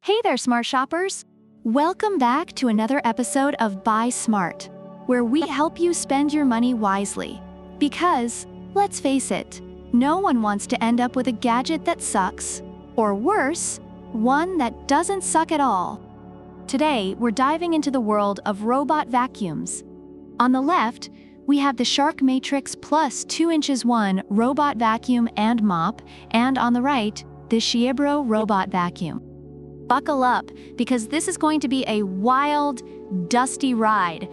Hey there, smart shoppers! Welcome back to another episode of Buy Smart, where we help you spend your money wisely. Because, let's face it, no one wants to end up with a gadget that sucks, or worse, one that doesn't suck at all. Today, we're diving into the world of robot vacuums. On the left, we have the Shark Matrix Plus 2" 1 robot vacuum and mop, and on the right, the XIEBro robot vacuum. Buckle up, because this is going to be a wild, dusty ride.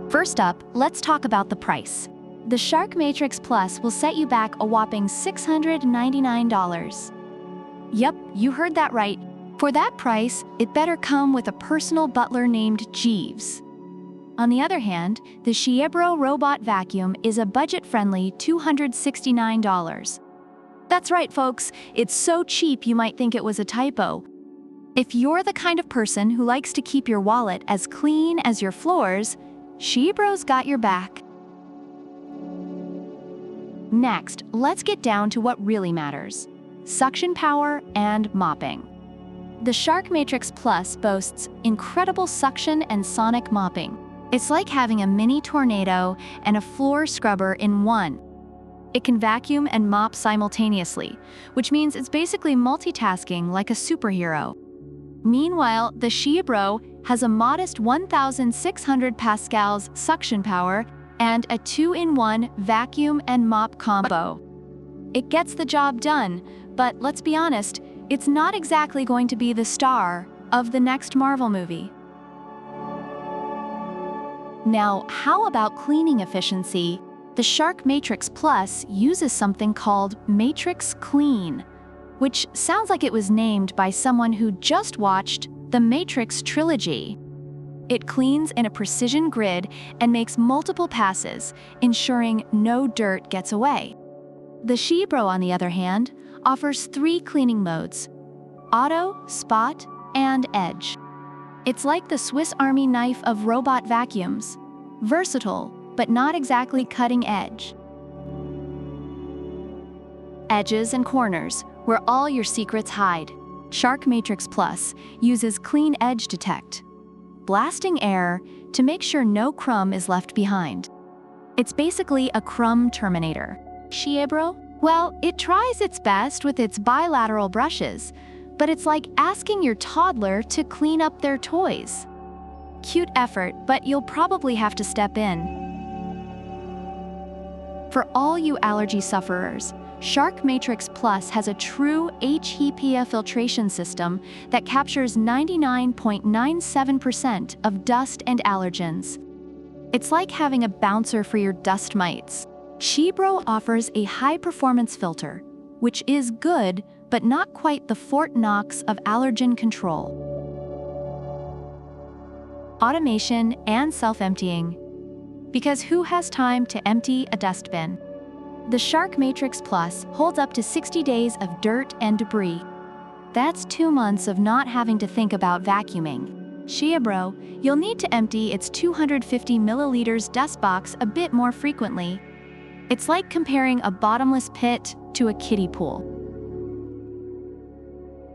First up, let's talk about the price. The Shark Matrix Plus will set you back a whopping $699. Yep, you heard that right. For that price, it better come with a personal butler named Jeeves. On the other hand, the XIEBro robot vacuum is a budget-friendly $269. That's right, folks, it's so cheap you might think it was a typo. If you're the kind of person who likes to keep your wallet as clean as your floors, XIEBro's got your back. Next, let's get down to what really matters: suction power and mopping. The Shark Matrix Plus boasts incredible suction and sonic mopping. It's like having a mini tornado and a floor scrubber in one. It can vacuum and mop simultaneously, which means it's basically multitasking like a superhero. Meanwhile, the XIEBro has a modest 1,600 pascals suction power and a 2-in-1 vacuum and mop combo. It gets the job done, but let's be honest, it's not exactly going to be the star of the next Marvel movie. Now, how about cleaning efficiency? The Shark Matrix Plus uses something called Matrix Clean, which sounds like it was named by someone who just watched the Matrix trilogy. It cleans in a precision grid and makes multiple passes, ensuring no dirt gets away. The XIEBro, on the other hand, offers 3 cleaning modes: Auto, Spot, and Edge. It's like the Swiss Army knife of robot vacuums. Versatile, but not exactly cutting edge. Edges and corners, where all your secrets hide. Shark Matrix Plus uses Clean Edge Detect, blasting air to make sure no crumb is left behind. It's basically a crumb terminator. XIEBro? Well, it tries its best with its bilateral brushes, but it's like asking your toddler to clean up their toys. Cute effort, but you'll probably have to step in. For all you allergy sufferers, Shark Matrix Plus has a true HEPA filtration system that captures 99.97% of dust and allergens. It's like having a bouncer for your dust mites. XIEBro offers a high-performance filter, which is good, but not quite the Fort Knox of allergen control. Automation and self-emptying. Because who has time to empty a dustbin? The Shark Matrix Plus holds up to 60 days of dirt and debris. That's 2 months of not having to think about vacuuming. XIEBro, you'll need to empty its 250 milliliters dust box a bit more frequently. It's like comparing a bottomless pit to a kiddie pool.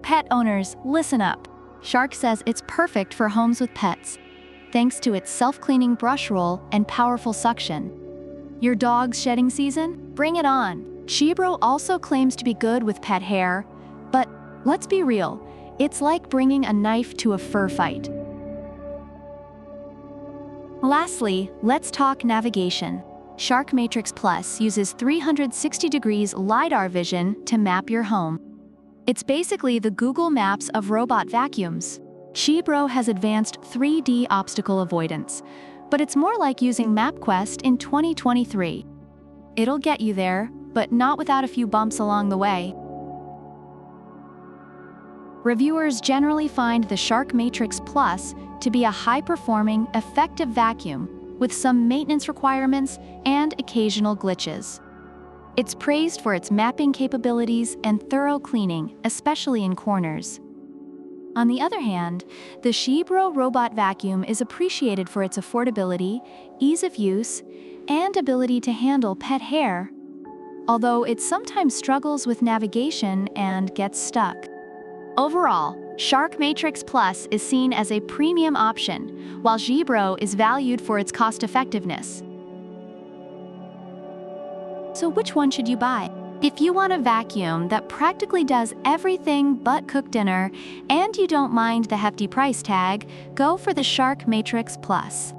Pet owners, listen up. Shark says it's perfect for homes with pets, thanks to its self-cleaning brush roll and powerful suction. Your dog's shedding season? Bring it on! XIEBro also claims to be good with pet hair, but let's be real, it's like bringing a knife to a fur fight. Lastly, let's talk navigation. Shark Matrix Plus uses 360 degrees LiDAR vision to map your home. It's basically the Google Maps of robot vacuums. XIEBro has advanced 3D obstacle avoidance, but it's more like using MapQuest in 2023. It'll get you there, but not without a few bumps along the way. Reviewers generally find the Shark Matrix Plus to be a high-performing, effective vacuum with some maintenance requirements and occasional glitches. It's praised for its mapping capabilities and thorough cleaning, especially in corners. On the other hand, the XIEBro robot vacuum is appreciated for its affordability, ease of use, and ability to handle pet hair, although it sometimes struggles with navigation and gets stuck. Overall, Shark Matrix Plus is seen as a premium option, while XIEBro is valued for its cost-effectiveness. So which one should you buy? If you want a vacuum that practically does everything but cook dinner, and you don't mind the hefty price tag, go for the Shark Matrix Plus.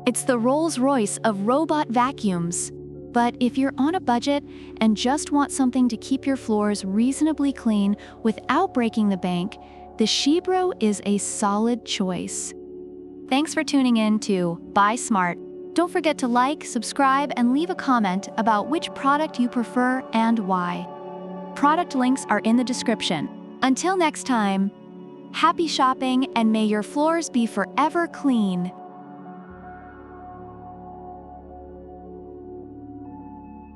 It's the Rolls-Royce of robot vacuums. But if you're on a budget and just want something to keep your floors reasonably clean without breaking the bank, the XIEBro is a solid choice. Thanks for tuning in to Buy Smart. Don't forget to like, subscribe, and leave a comment about which product you prefer and why. Product links are in the description. Until next time, happy shopping and may your floors be forever clean.